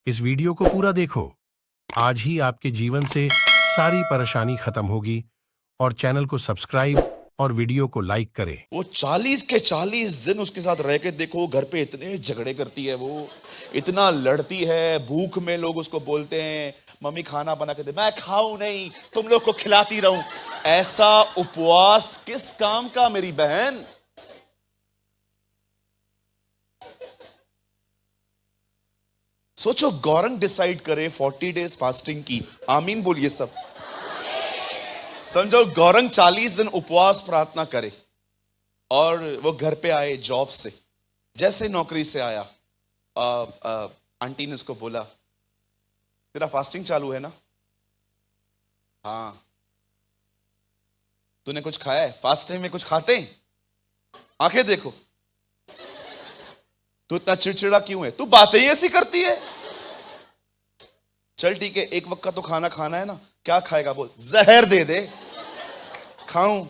इस वीडियो को पूरा देखो। आज ही आपके जीवन से सारी परेशानी खत्म होगी और चैनल को सब्सक्राइब और वीडियो को लाइक करें। वो 40 के 40 दिन उसके साथ रह के देखो, घर पे इतने झगड़े करती है, वो इतना लड़ती है। भूख में लोग उसको बोलते हैं मम्मी खाना बना के दे, मैं खाऊं नहीं, तुम लोग को खिलाती रहूं। ऐसा उपवास किस काम का मेरी बहन। सोचो गौरंग डिसाइड करे 40 डेज फास्टिंग की। आमीन बोलिए सब। समझो गौरंग 40 दिन उपवास प्रार्थना करे और वो घर पे आए जॉब से, जैसे नौकरी से आया, आंटी ने उसको बोला तेरा फास्टिंग चालू है ना? हाँ। तूने कुछ खाया है? फास्टिंग में कुछ खाते हैं? आंखें देखो। तू इतना चिड़चिड़ा क्यों है? तू बातें ही ऐसी करती है। चल ठीक है, एक वक्त का तो खाना खाना है ना। क्या खाएगा बोल? जहर दे दे, खाऊं।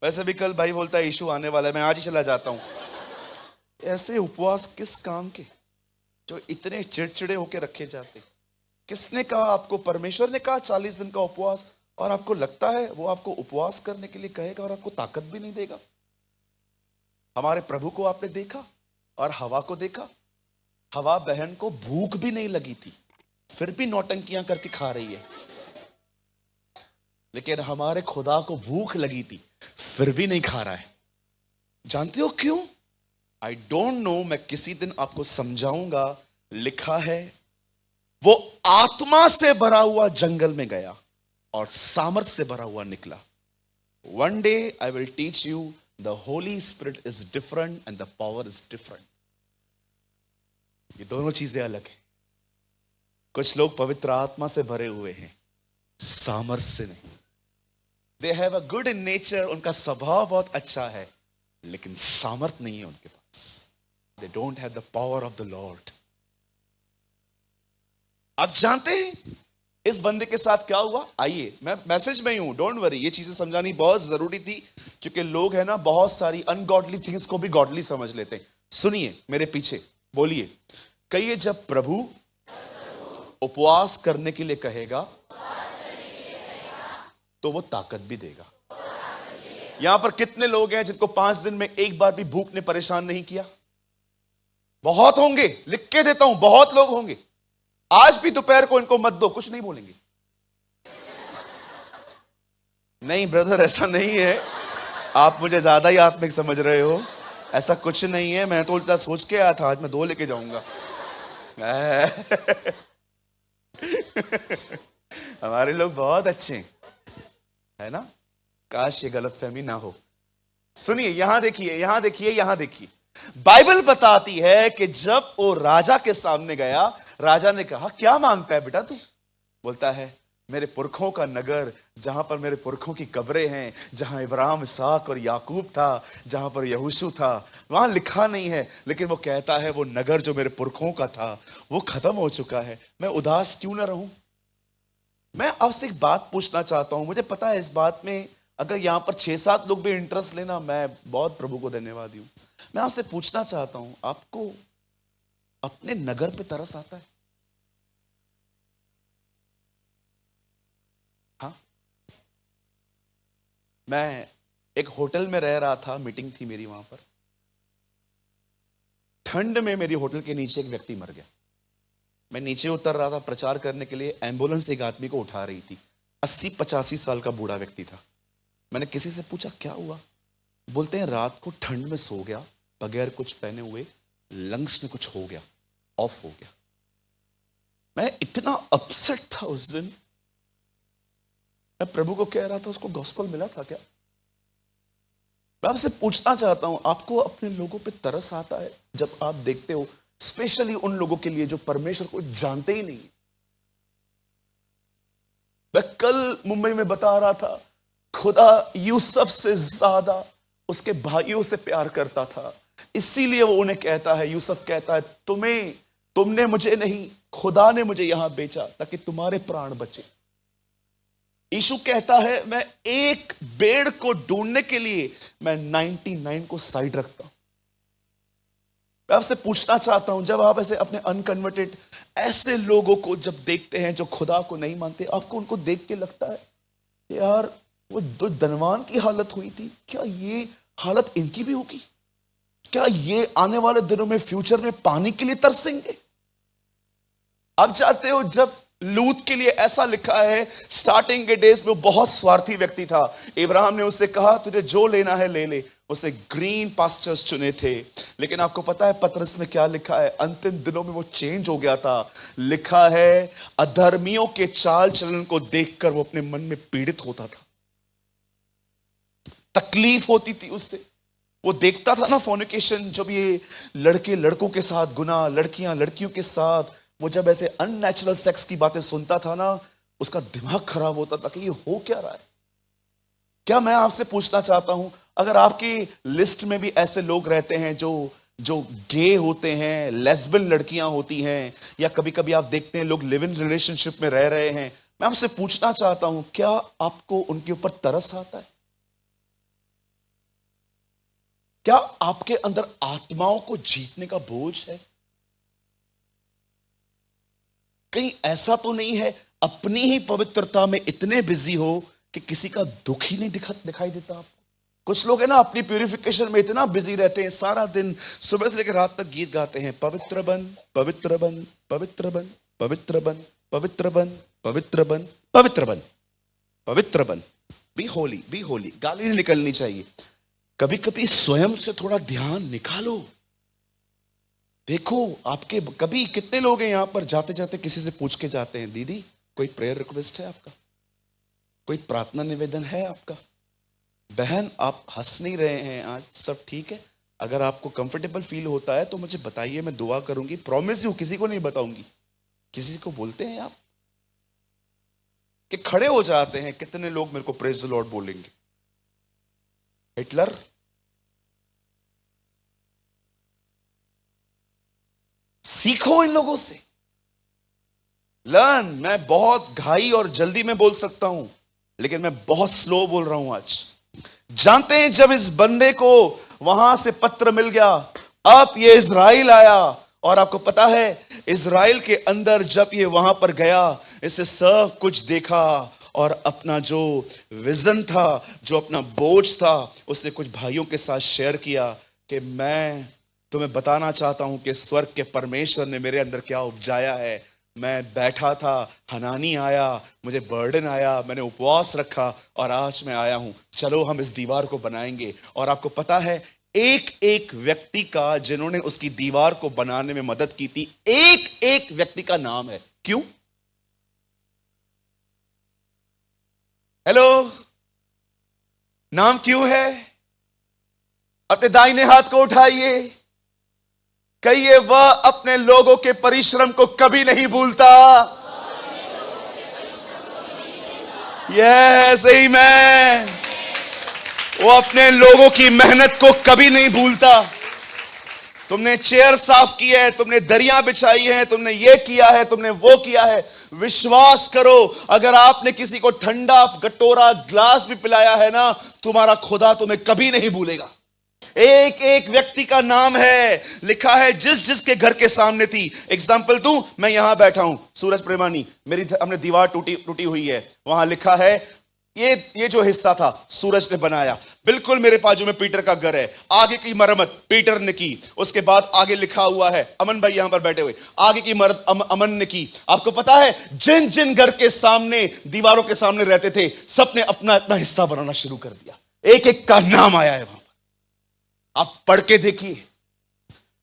वैसे भी कल भाई बोलता है यीशु आने वाला है, मैं आज ही चला जाता हूं। ऐसे उपवास किस काम के जो इतने चिड़चिड़े होके रखे जाते? किसने कहा आपको? परमेश्वर ने कहा 40 दिन का उपवास, और आपको लगता है वो आपको उपवास करने के लिए कहेगा और आपको ताकत भी नहीं देगा? हमारे प्रभु को आपने देखा और हवा को देखा। हवा बहन को भूख भी नहीं लगी थी, फिर भी नौटंकियां करके खा रही है। लेकिन हमारे खुदा को भूख लगी थी, फिर भी नहीं खा रहा है। जानते हो क्यों? आई डोंट नो, मैं किसी दिन आपको समझाऊंगा। लिखा है वो आत्मा से भरा हुआ जंगल में गया और सामर्थ से भरा हुआ निकला। One day I will teach you the Holi spirit is different and the power is different. ये दोनों चीजें अलग है। कुछ लोग पवित्र आत्मा से भरे हुए हैं, सामर्थ से नहीं। They have a good in nature, उनका स्वभाव बहुत अच्छा है, लेकिन सामर्थ नहीं है उनके पास। They don't have the power of the Lord. आप जानते हैं इस बंदे के साथ क्या हुआ? आइए, मैं मैसेज में ही हूं, डोंट वरी। ये चीजें समझानी बहुत जरूरी थी, क्योंकि लोग है ना बहुत सारी अनगॉडली थिंग्स को भी गॉडली समझ लेते हैं। सुनिए मेरे पीछे, बोलिए। कहिए, जब प्रभु उपवास करने के लिए कहेगा तो वो ताकत भी देगा। यहां पर कितने लोग हैं जिनको 5 दिन में एक बार भी भूख ने परेशान नहीं किया? बहुत होंगे, लिख के देता हूं, बहुत लोग होंगे। आज भी दोपहर को इनको मत दो, कुछ नहीं बोलेंगे। नहीं ब्रदर, ऐसा नहीं है। आप मुझे ज्यादा ही आत्मिक समझ रहे हो। ऐसा कुछ नहीं है। मैं तो उल्टा सोच के आया था, आज मैं 2 लेके जाऊंगा। हमारे लोग बहुत अच्छे हैं, है ना? काश ये गलतफहमी ना हो। सुनिए, यहां देखिए, यहां देखिए, यहां देखिए। बाइबल बताती है कि जब वो राजा के सामने गया, राजा ने कहा क्या मांगता है बेटा तू? बोलता है मेरे पुरखों का नगर, जहां पर मेरे पुरखों की कब्रें हैं, जहां इब्राहिम, इसहाक और याकूब था, जहां पर यहोशू था, वहां लिखा नहीं है, लेकिन वो कहता है वो नगर जो मेरे पुरखों का था वो खत्म हो चुका है। मैं उदास क्यों ना रहूं? मैं आपसे एक बात पूछना चाहता हूं। मुझे पता है इस बात में अगर यहां पर 6-7 लोग भी इंटरेस्ट लेना, मैं बहुत प्रभु को धन्यवादी हूं। मैं आपसे पूछना चाहता हूं, आपको अपने नगर पे तरस आता है? हाँ। मैं एक होटल में रह रहा था, मीटिंग थी मेरी वहां पर। ठंड में मेरी होटल के नीचे एक व्यक्ति मर गया। मैं नीचे उतर रहा था प्रचार करने के लिए, एम्बुलेंस एक आदमी को उठा रही थी। 80-85 साल का बूढ़ा व्यक्ति था। मैंने किसी से पूछा क्या हुआ? बोलते हैं रात को ठंड में सो गया, बगैर कुछ पहने हुए, लंग्स में कुछ हो गया, ऑफ हो गया। मैं इतना अपसेट था उस दिन। मैं प्रभु को कह रहा था उसको गॉस्पेल मिला था क्या? मैं आपसे पूछना चाहता हूं, आपको अपने लोगों पे तरस आता है जब आप देखते हो, स्पेशली उन लोगों के लिए जो परमेश्वर को जानते ही नहीं? मैं कल मुंबई में बता रहा था, खुदा यूसुफ से ज्यादा उसके भाइयों से प्यार करता था, इसीलिए वो उन्हें कहता है, यूसुफ कहता है तुमने मुझे नहीं, खुदा ने मुझे यहां बेचा ताकि तुम्हारे प्राण बचे। यीशु कहता है मैं एक भेड़ को ढूंढने के लिए मैं 99 को साइड रखता हूं। मैं आपसे पूछना चाहता हूं, जब आप ऐसे अपने अनकन्वर्टेड ऐसे लोगों को जब देखते हैं जो खुदा को नहीं मानते, आपको उनको देख के लगता है यार वो दो धनवान की हालत हुई थी, क्या ये हालत इनकी भी होगी? क्या ये आने वाले दिनों में फ्यूचर में पानी के लिए तरसेंगे? आप जानते हो जब लूत के लिए ऐसा लिखा है, स्टार्टिंग के डेज में वो बहुत स्वार्थी व्यक्ति था। इब्राहिम ने उससे कहा तुझे जो लेना है ले ले, उसे ग्रीन पास्चर्स चुने थे। लेकिन आपको पता है पतरस में क्या लिखा है? अंतिम दिनों में वो चेंज हो गया था। लिखा है अधर्मियों के चाल चलन को देखकर वो अपने मन में पीड़ित होता था, तकलीफ होती थी उससे। वो देखता था ना फॉर्निकेशन, जब ये लड़के लड़कों के साथ गुनाह, लड़कियां लड़कियों के साथ, वो जब ऐसे अननेचुरल सेक्स की बातें सुनता था ना, उसका दिमाग खराब होता था कि ये हो क्या रहा है। क्या मैं आपसे पूछना चाहता हूं, अगर आपकी लिस्ट में भी ऐसे लोग रहते हैं जो गे होते हैं, लेस्बियन लड़कियां होती हैं, या कभी कभी आप देखते हैं लोग लिव इन रिलेशनशिप में रह रहे हैं, मैं आपसे पूछना चाहता हूं क्या आपको उनके ऊपर तरस आता है? क्या आपके अंदर आत्माओं को जीतने का बोझ है? कहीं ऐसा तो नहीं है अपनी ही पवित्रता में इतने बिजी हो कि किसी का दुख ही नहीं दिखाई देता आपको? कुछ लोग है ना अपनी प्यूरिफिकेशन में इतना बिजी रहते हैं, सारा दिन सुबह से लेकर रात तक गीत गाते हैं, पवित्र बन पवित्र बन पवित्र बन पवित्र बन पवित्र बन पवित्र बन पवित्र बन पवित्र बन, बी होली। गाली नहीं निकलनी चाहिए। कभी कभी स्वयं से थोड़ा ध्यान निकालो। देखो आपके कभी कितने लोग हैं यहां पर जाते जाते किसी से पूछ के जाते हैं, दीदी कोई प्रेयर रिक्वेस्ट है आपका, कोई प्रार्थना निवेदन है आपका? बहन आप हंस नहीं रहे हैं आज, सब ठीक है? अगर आपको कंफर्टेबल फील होता है तो मुझे बताइए, मैं दुआ करूंगी। प्रॉमिस यू किसी को नहीं बताऊंगी। किसी को बोलते हैं आप कि खड़े हो जाते हैं, कितने लोग मेरे को प्रेज द लॉर्ड बोलेंगे? हिटलर, सीखो इन लोगों से, लर्न। मैं बहुत घाई और जल्दी में बोल सकता हूं, लेकिन मैं बहुत स्लो बोल रहा हूं आज। जानते हैं जब इस बंदे को वहां से पत्र मिल गया, अब ये इजराइल आया, और आपको पता है इजराइल के अंदर जब ये वहां पर गया, इसे सब कुछ देखा और अपना जो विजन था, जो अपना बोझ था, उसने कुछ भाइयों के साथ शेयर किया कि मैं तुम्हें बताना चाहता हूं कि स्वर्ग के परमेश्वर ने मेरे अंदर क्या उपजाया है। मैं बैठा था, हनानी आया, मुझे बर्डन आया, मैंने उपवास रखा और आज मैं आया हूं, चलो हम इस दीवार को बनाएंगे। और आपको पता है एक एक व्यक्ति का, जिन्होंने उसकी दीवार को बनाने में मदद की थी, एक एक व्यक्ति का नाम है। क्यों? हेलो, नाम क्यों है? अपने दाहिने हाथ को उठाइए, कहिए वह अपने लोगों के परिश्रम को कभी नहीं भूलता। यस आमीन। वो अपने लोगों की मेहनत को कभी नहीं भूलता। तुमने चेयर साफ की है, तुमने दरिया बिछाई है, तुमने ये किया है, तुमने वो किया है, विश्वास करो अगर आपने किसी को ठंडा कटोरा ग्लास भी पिलाया है ना, तुम्हारा खुदा तुम्हें कभी नहीं भूलेगा। एक एक व्यक्ति का नाम है, लिखा है जिस जिसके घर के सामने थी। एग्जाम्पल दूं, मैं यहां बैठा हूं, सूरज प्रेमानी, मेरी हमने दीवार टूटी हुई है, वहां लिखा है ये जो हिस्सा था सूरज ने बनाया। बिल्कुल मेरे बाजू में पीटर का घर है, आगे की मरम्मत पीटर ने की। उसके बाद आगे लिखा हुआ है, अमन भाई यहां पर बैठे हुए, आगे की मरम्मत अमन ने की। आपको पता है जिन जिन घर के सामने, दीवारों के सामने रहते थे, सबने अपना अपना हिस्सा बनाना शुरू कर दिया। एक एक का नाम आया है वहां पर, आप पढ़ के देखिए।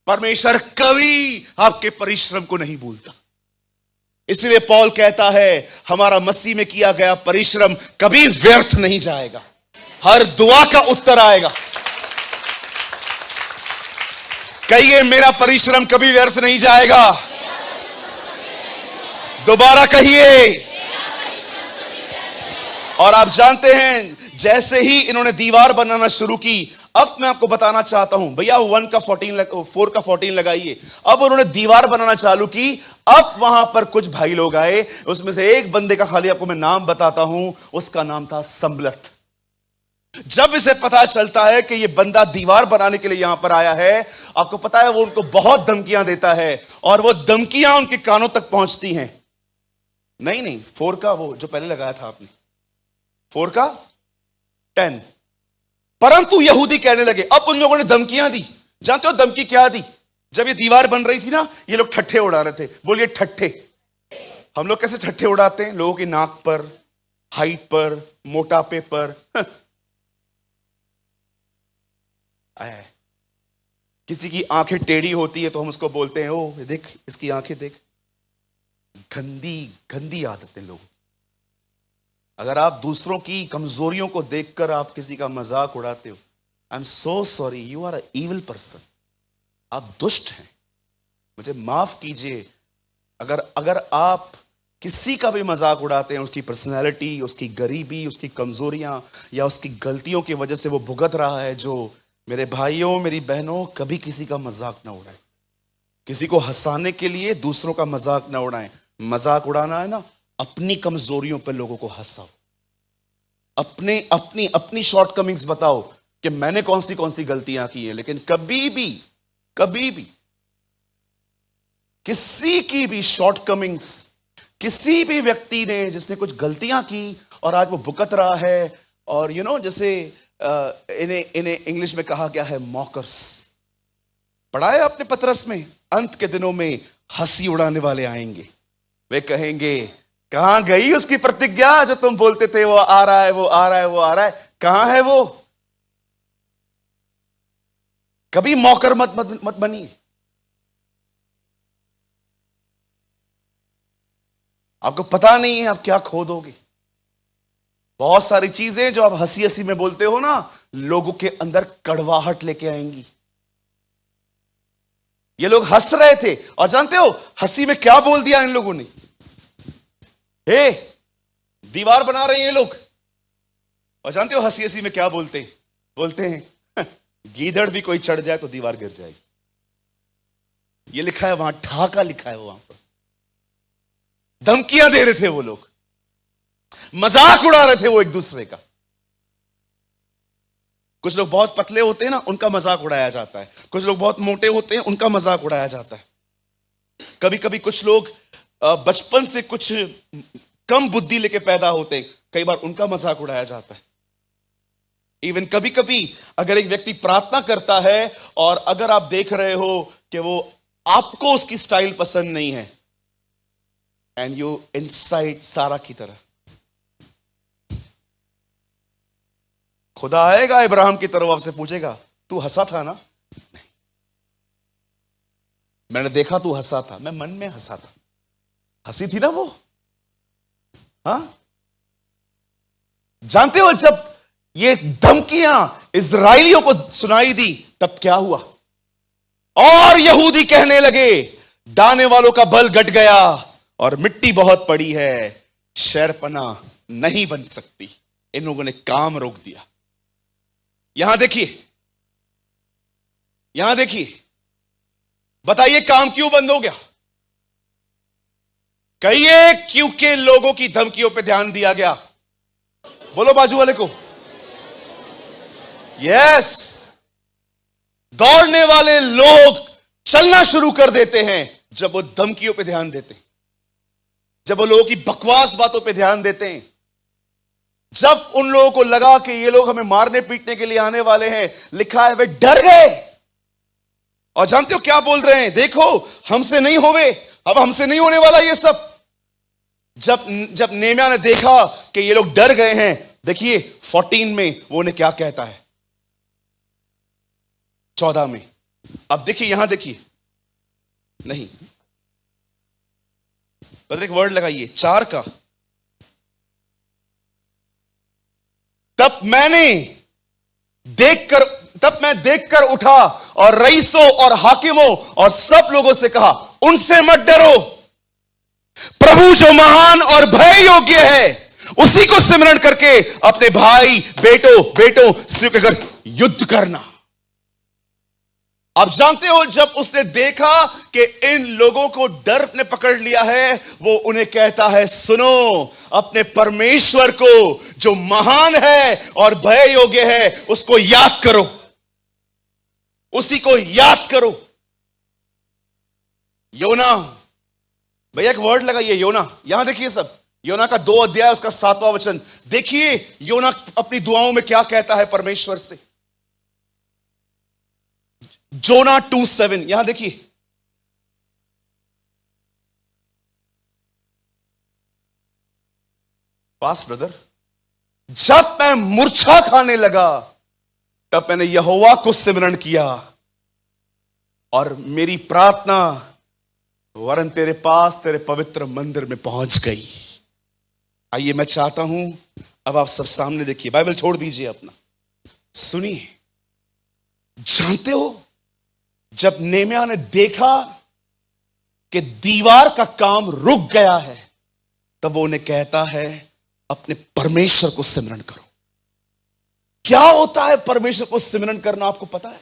परमेश्वर कभी आपके परिश्रम को नहीं भूलता। इसलिए पौल कहता है हमारा मसीह में किया गया परिश्रम कभी व्यर्थ नहीं जाएगा, हर दुआ का उत्तर आएगा। कहिए मेरा परिश्रम कभी व्यर्थ नहीं जाएगा। दोबारा कहिए। और आप जानते हैं जैसे ही इन्होंने दीवार बनाना शुरू की, अब मैं आपको बताना चाहता हूं, भैया 4 का 14 लगाइए। अब उन्होंने दीवार बनाना चालू की। अब वहां पर कुछ भाई लोग आए, उसमें से एक बंदे का खाली आपको मैं नाम बताता हूं, उसका नाम था संबलत। जब इसे पता चलता है कि ये बंदा दीवार बनाने के लिए यहां पर आया है, आपको पता है वो उनको बहुत धमकियां देता है और वो धमकियां उनके कानों तक पहुंचती हैं। नहीं, 4 का वो जो पहले लगाया था आपने, 4 का 10। परंतु यहूदी कहने लगे, अब उन लोगों ने धमकियां दी। जानते हो धमकी क्या दी? जब ये दीवार बन रही थी ना, ये लोग ठट्ठे उड़ा रहे थे। बोलिए ठट्ठे। हम लोग कैसे ठट्ठे उड़ाते हैं? लोगों की नाक पर, हाइट पर, मोटापे पर। किसी की आंखें टेढ़ी होती है तो हम उसको बोलते हैं, ओ देख इसकी आंखें देख। गंदी आदतें लोगों। अगर आप दूसरों की कमजोरियों को देखकर आप किसी का मजाक उड़ाते हो, I am so sorry, you are a evil person. आप दुष्ट हैं, मुझे माफ कीजिए। अगर आप किसी का भी मजाक उड़ाते हैं, उसकी पर्सनैलिटी, उसकी गरीबी, उसकी कमजोरियां या उसकी गलतियों की वजह से वो भुगत रहा है, जो मेरे भाइयों मेरी बहनों, कभी किसी का मजाक ना उड़ाएं। किसी को हंसाने के लिए दूसरों का मजाक ना उड़ाएं। मजाक उड़ाना है ना, अपनी कमजोरियों पर लोगों को हंसाओ, अपनी शॉर्टकमिंग्स बताओ कि मैंने कौन सी गलतियां की हैं। लेकिन कभी भी किसी की भी शॉर्टकमिंग्स, किसी भी व्यक्ति ने जिसने कुछ गलतियां की और आज वो भुगत रहा है, और जैसे इन्हें इंग्लिश में कहा गया है मॉकर्स। पढ़ा है आपने पतरस में, अंत के दिनों में हंसी उड़ाने वाले आएंगे। वे कहेंगे, कहां गई उसकी प्रतिज्ञा जो तुम बोलते थे, वो आ रहा है, वो आ रहा है, वो आ रहा है, कहां है वो? कभी मौकर मत बनिए। आपको पता नहीं है आप क्या खो दोगे। बहुत सारी चीजें जो आप हंसी हंसी में बोलते हो ना, लोगों के अंदर कड़वाहट लेके आएंगी। ये लोग हंस रहे थे और जानते हो हंसी में क्या बोल दिया इन लोगों ने? हे, दीवार बना रहे हैं ये लोग, और जानते हो हंसी हंसी में क्या बोलते हैं? गीदड़ भी कोई चढ़ जाए तो दीवार गिर जाएगी। ये लिखा है वहां, ठाका लिखा है वहां पर। धमकियां दे रहे थे वो लोग, मजाक उड़ा रहे थे वो एक दूसरे का। कुछ लोग बहुत पतले होते हैं ना, उनका मजाक उड़ाया जाता है। कुछ लोग बहुत मोटे होते हैं, उनका मजाक उड़ाया जाता है। कभी कभी कुछ लोग बचपन से कुछ कम बुद्धि लेके पैदा होते हैं, कई बार उनका मजाक उड़ाया जाता है। इवन कभी कभी अगर एक व्यक्ति प्रार्थना करता है और अगर आप देख रहे हो कि वो आपको उसकी स्टाइल पसंद नहीं है, एंड यू इनसाइड सारा की तरह, खुदा आएगा इब्राहिम की तरफ, आपसे पूछेगा तू हंसा था ना? नहीं, मैंने देखा तू हंसा था, मैं मन में हंसा था। हंसी थी ना वो? हाँ, जानते हो जब ये धमकियां इजराइलियों को सुनाई दी तब क्या हुआ? और यहूदी कहने लगे, डाने वालों का बल घट गया और मिट्टी बहुत पड़ी है, शहरपना नहीं बन सकती। इन लोगों ने काम रोक दिया। यहां देखिए, बताइए काम क्यों बंद हो गया? कहिए, क्योंकि लोगों की धमकियों पे ध्यान दिया गया। बोलो बाजू वाले को, यस। दौड़ने वाले लोग चलना शुरू कर देते हैं जब वो धमकियों पे ध्यान देते हैं, जब वो लोगों की बकवास बातों पे ध्यान देते हैं, जब उन लोगों को लगा कि ये लोग हमें मारने पीटने के लिए आने वाले हैं। लिखा है वे डर गए। और जानते हो क्या बोल रहे हैं? देखो हमसे नहीं होवे, अब हमसे नहीं होने वाला ये सब। जब नेहम्याह ने देखा कि ये लोग डर गए हैं, देखिए 14 में वो उन्हें क्या कहता है, 14 में। अब देखिए, यहां देखिए, नहीं बदल एक वर्ड लगाइए, 4 का। तब मैं देखकर उठा और रईसों और हाकिमों और सब लोगों से कहा, उनसे मत डरो, प्रभु जो महान और भय योग्य है उसी को सिमरण करके अपने भाई बेटों स्त्रियों के घर युद्ध करना। आप जानते हो, जब उसने देखा कि इन लोगों को डर ने पकड़ लिया है, वो उन्हें कहता है, सुनो, अपने परमेश्वर को जो महान है और भय योग्य है, उसको याद करो, उसी को याद करो। योना, भैया एक वर्ड लगाइए, योना। यहां देखिए सब, योना का 2 अध्याय, उसका 7वां वचन देखिए। योना अपनी दुआओं में क्या कहता है परमेश्वर से। जोना 2:7, यहां देखिए। पास ब्रदर, जब मैं मूर्छा खाने लगा तब मैंने यहोवा को सिमरण किया और मेरी प्रार्थना वरन तेरे पास, तेरे पवित्र मंदिर में पहुंच गई। आइए, मैं चाहता हूं अब आप सब सामने देखिए, बाइबल छोड़ दीजिए अपना, सुनिए। जानते हो, जब नेहम्याह ने देखा कि दीवार का काम रुक गया है, तब वो उन्हें कहता है, अपने परमेश्वर को सिमरन करो। क्या होता है परमेश्वर को सिमरन करना, आपको पता है?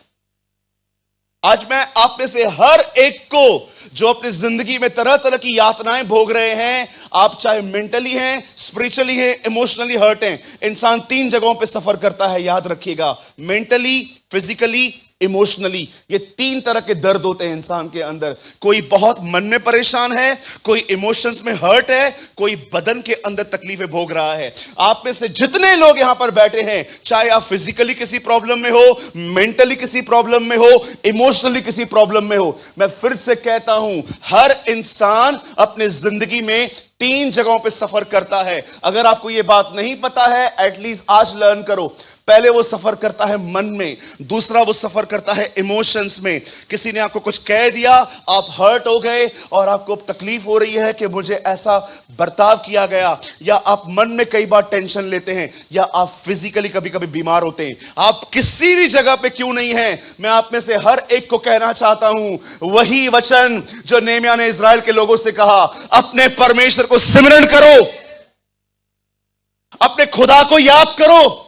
आज मैं आप में से हर एक को, जो अपनी जिंदगी में तरह तरह की यातनाएं भोग रहे हैं, आप चाहे मेंटली हैं, स्पिरिचुअली हैं, इमोशनली हर्ट हैं। इंसान 3 जगहों पे सफर करता है, याद रखिएगा, मेंटली, फिजिकली, इमोशनली। ये 3 तरह के दर्द होते हैं इंसान के अंदर। कोई बहुत मन में परेशान है, कोई इमोशंस में हर्ट है, कोई बदन के अंदर तकलीफें भोग रहा है। आप में से जितने लोग यहां पर बैठे हैं, चाहे आप फिजिकली किसी प्रॉब्लम में हो, मेंटली किसी प्रॉब्लम में हो, इमोशनली किसी प्रॉब्लम में हो, मैं फिर से कहता हूं, हर इंसान अपने जिंदगी में 3 जगहों पे सफर करता है। अगर आपको यह बात नहीं पता है, एटलीस्ट आज लर्न करो। पहले वो सफर करता है मन में, दूसरा वो सफर करता है इमोशंस में। किसी ने आपको कुछ कह दिया, आप हर्ट हो गए और आपको तकलीफ हो रही है कि मुझे ऐसा बर्ताव किया गया, या आप मन में कई बार टेंशन लेते हैं, या आप फिजिकली कभी कभी बीमार होते हैं। आप किसी भी जगह पे क्यों नहीं हैं, मैं आप में से हर एक को कहना चाहता हूं, वही वचन जो नेहम्याह ने इजराइल के लोगों से कहा, अपने परमेश्वर को सिमरन करो, अपने खुदा को याद करो।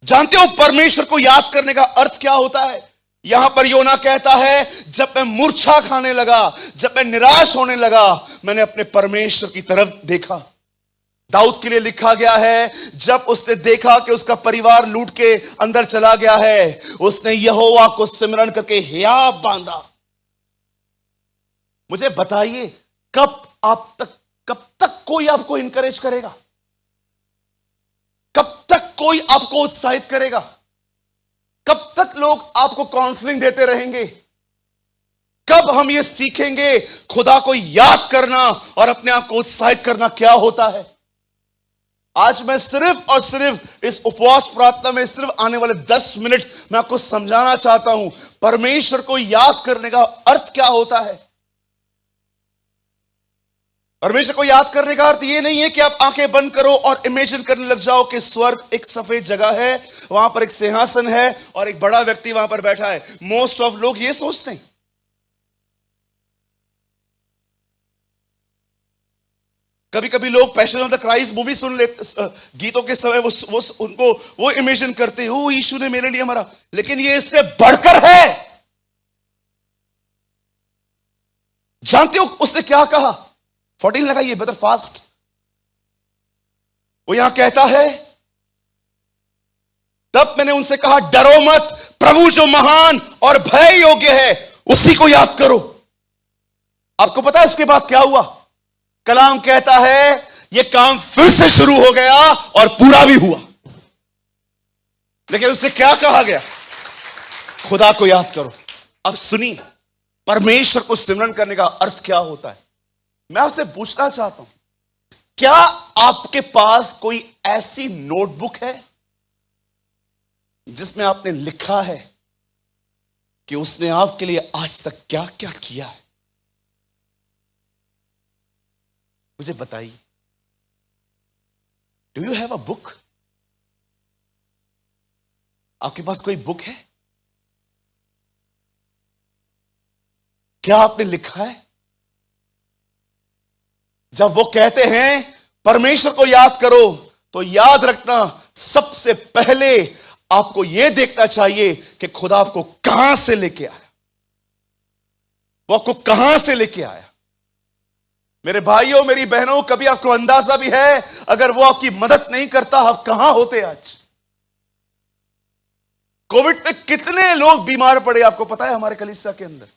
जानते हो परमेश्वर को याद करने का अर्थ क्या होता है? यहां पर योना कहता है, जब मैं मूर्छा खाने लगा, जब मैं निराश होने लगा, मैंने अपने परमेश्वर की तरफ देखा। दाऊद के लिए लिखा गया है, जब उसने देखा कि उसका परिवार लूट के अंदर चला गया है, उसने यहोवा को सिमरन करके हियाव बांधा। मुझे बताइए, कब तक कोई आपको इंकरेज करेगा? कब तक कोई आपको उत्साहित करेगा? कब तक लोग आपको काउंसलिंग देते रहेंगे? कब हम ये सीखेंगे खुदा को याद करना और अपने आप को उत्साहित करना क्या होता है? आज मैं सिर्फ और सिर्फ इस उपवास प्रार्थना में सिर्फ आने वाले 10 मिनट मैं आपको समझाना चाहता हूं, परमेश्वर को याद करने का अर्थ क्या होता है। परमेश्वर को याद करने का अर्थ यह नहीं है कि आप आंखें बंद करो और इमेजिन करने लग जाओ कि स्वर्ग एक सफेद जगह है, वहां पर एक सिंहासन है और एक बड़ा व्यक्ति वहां पर बैठा है। मोस्ट ऑफ लोग ये सोचते हैं। कभी कभी लोग Passion of the Christ movie सुन लेते, गीतों के समय वो इमेजिन करते हैं, ओ यीशु ने मेरे लिए मरा, लेकिन ये इससे बढ़कर है। जानते हो उसने क्या कहा? 14 लगाइए ब्रदर, फास्ट। वो यहां कहता है, तब मैंने उनसे कहा, डरो मत, प्रभु जो महान और भय योग्य है उसी को याद करो। आपको पता है इसके बाद क्या हुआ? कलाम कहता है, यह काम फिर से शुरू हो गया और पूरा भी हुआ। लेकिन उससे क्या कहा गया? खुदा को याद करो। अब सुनिए, परमेश्वर को सिमरन करने का अर्थ क्या होता है। मैं आपसे पूछना चाहता हूं, क्या आपके पास कोई ऐसी नोटबुक है जिसमें आपने लिखा है कि उसने आपके लिए आज तक क्या क्या किया है? मुझे बताइए, do you have a book? आपके पास कोई बुक है? क्या आपने लिखा है? जब वो कहते हैं परमेश्वर को याद करो, तो याद रखना, सबसे पहले आपको यह देखना चाहिए कि खुदा आपको कहां से लेके आया, वो आपको कहां से लेके आया। मेरे भाइयों, मेरी बहनों, कभी आपको अंदाजा भी है अगर वो आपकी मदद नहीं करता आप कहां होते आज? कोविड में कितने लोग बीमार पड़े आपको पता है? हमारे कलीसिया के अंदर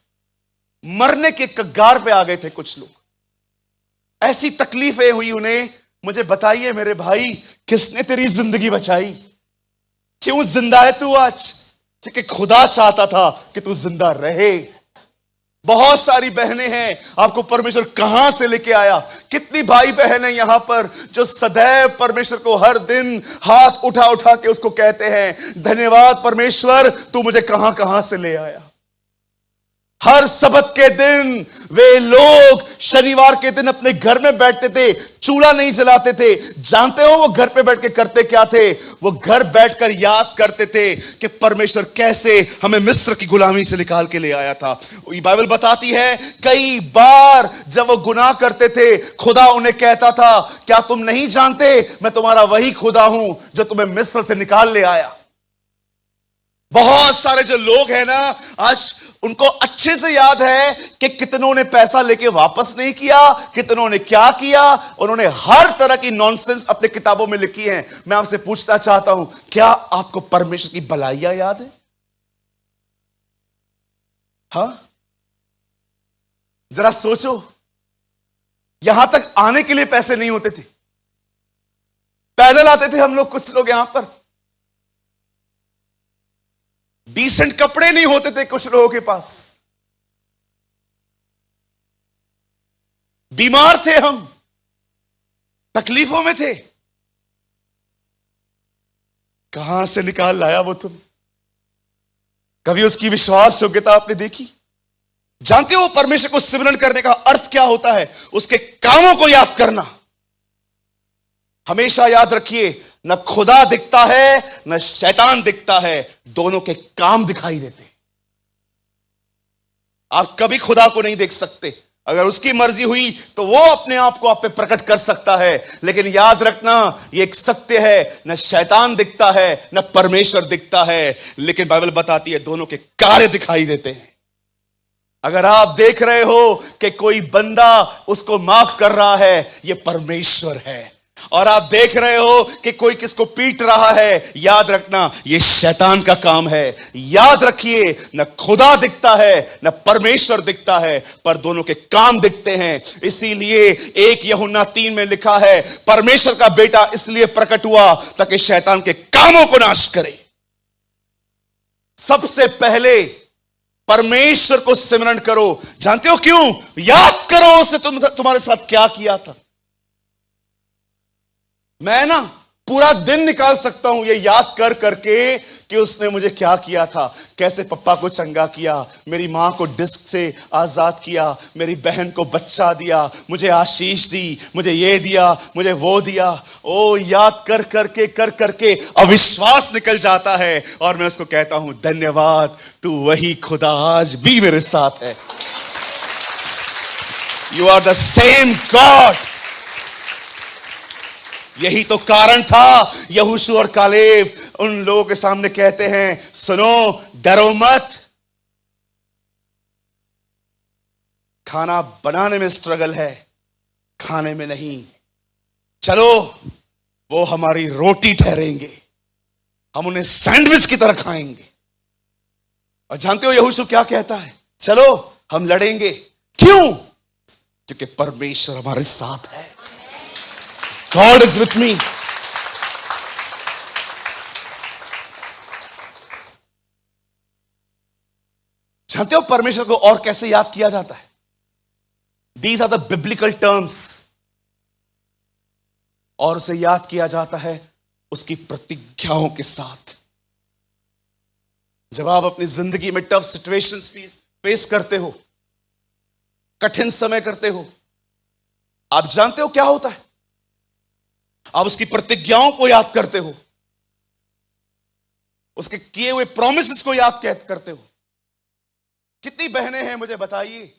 मरने के कगार पे आ गए थे कुछ लोग, ऐसी तकलीफें हुई उन्हें। मुझे बताइए मेरे भाई, किसने तेरी जिंदगी बचाई? क्यों जिंदा है तू आज? क्योंकि खुदा चाहता था कि तू जिंदा रहे। बहुत सारी बहनें हैं, आपको परमेश्वर कहां से लेके आया। कितनी भाई बहन है यहां पर जो सदैव परमेश्वर को हर दिन हाथ उठा उठा के उसको कहते हैं, धन्यवाद परमेश्वर, तू मुझे कहां कहां से ले आया। हर सबत के दिन वे लोग शनिवार के दिन अपने घर में बैठते थे, चूल्हा नहीं जलाते थे। जानते हो वो घर पे बैठ के करते क्या थे? वो घर बैठकर याद करते थे कि परमेश्वर कैसे हमें मिस्र की गुलामी से निकाल के ले आया था। बाइबल बताती है कई बार जब वो गुनाह करते थे, खुदा उन्हें कहता था, क्या तुम नहीं जानते मैं तुम्हारा वही खुदा हूं जो तुम्हें मिस्र से निकाल ले आया। बहुत सारे जो लोग हैं ना आज, उनको अच्छे से याद है कि कितनों ने पैसा लेके वापस नहीं किया, कितनों ने क्या किया। उन्होंने हर तरह की नॉनसेंस अपने किताबों में लिखी है। मैं आपसे पूछना चाहता हूं, क्या आपको परमेश्वर की भलाइयां याद है? हां, जरा सोचो, यहां तक आने के लिए पैसे नहीं होते थे, पैदल आते थे हम लोग, कुछ लोग यहां पर। डिसेंट कपड़े नहीं होते थे कुछ लोगों के पास, बीमार थे हम, तकलीफों में थे। कहां से निकाल लाया वो तुम? कभी उसकी विश्वास योग्यता आपने देखी? जानते हो परमेश्वर को सिमरन करने का अर्थ क्या होता है? उसके कामों को याद करना। हमेशा याद रखिए, न खुदा दिखता है न शैतान दिखता है, दोनों के काम दिखाई देते। आप कभी खुदा को नहीं देख सकते। अगर उसकी मर्जी हुई तो वो अपने आप को आप पे प्रकट कर सकता है, लेकिन याद रखना ये एक सत्य है, न शैतान दिखता है न परमेश्वर दिखता है, लेकिन बाइबल बताती है दोनों के कार्य दिखाई देते हैं। अगर आप देख रहे हो कि कोई बंदा उसको माफ कर रहा है, ये परमेश्वर है। और आप देख रहे हो कि कोई किसको पीट रहा है, याद रखना ये शैतान का काम है। याद रखिए, न खुदा दिखता है न परमेश्वर दिखता है, पर दोनों के काम दिखते हैं। इसीलिए 1 यूहन्ना 3 में लिखा है, परमेश्वर का बेटा इसलिए प्रकट हुआ ताकि शैतान के कामों को नाश करे। सबसे पहले परमेश्वर को सिमरन करो। जानते हो क्यों? याद करो उसे तुम्हारे साथ क्या किया था। मैं ना पूरा दिन निकाल सकता हूं ये याद कर करके कि उसने मुझे क्या किया था। कैसे पप्पा को चंगा किया, मेरी मां को डिस्क से आजाद किया, मेरी बहन को बच्चा दिया, मुझे आशीष दी, मुझे ये दिया, मुझे वो दिया। ओ याद कर करके अविश्वास निकल जाता है और मैं उसको कहता हूं, धन्यवाद, तू वही खुदा आज भी मेरे साथ है। You are the same God. यही तो कारण था यहोशू और कालेब उन लोगों के सामने कहते हैं, सुनो, डरो मत। खाना बनाने में स्ट्रगल है, खाने में नहीं। चलो, वो हमारी रोटी ठहरेंगे, हम उन्हें सैंडविच की तरह खाएंगे। और जानते हो यहोशू क्या कहता है? चलो हम लड़ेंगे। क्यों? क्योंकि परमेश्वर हमारे साथ है। God is with me. जानते हो परमेश्वर को और कैसे याद किया जाता है? These are the biblical terms. और उसे याद किया जाता है उसकी प्रतिज्ञाओं के साथ। जब आप अपनी जिंदगी में टफ सिचुएशंस फेस करते हो, कठिन समय करते हो, आप जानते हो क्या होता है? आप उसकी प्रतिज्ञाओं को याद करते हो, उसके किए हुए प्रॉमिसेस को याद करते हो। कितनी बहनें हैं मुझे बताइए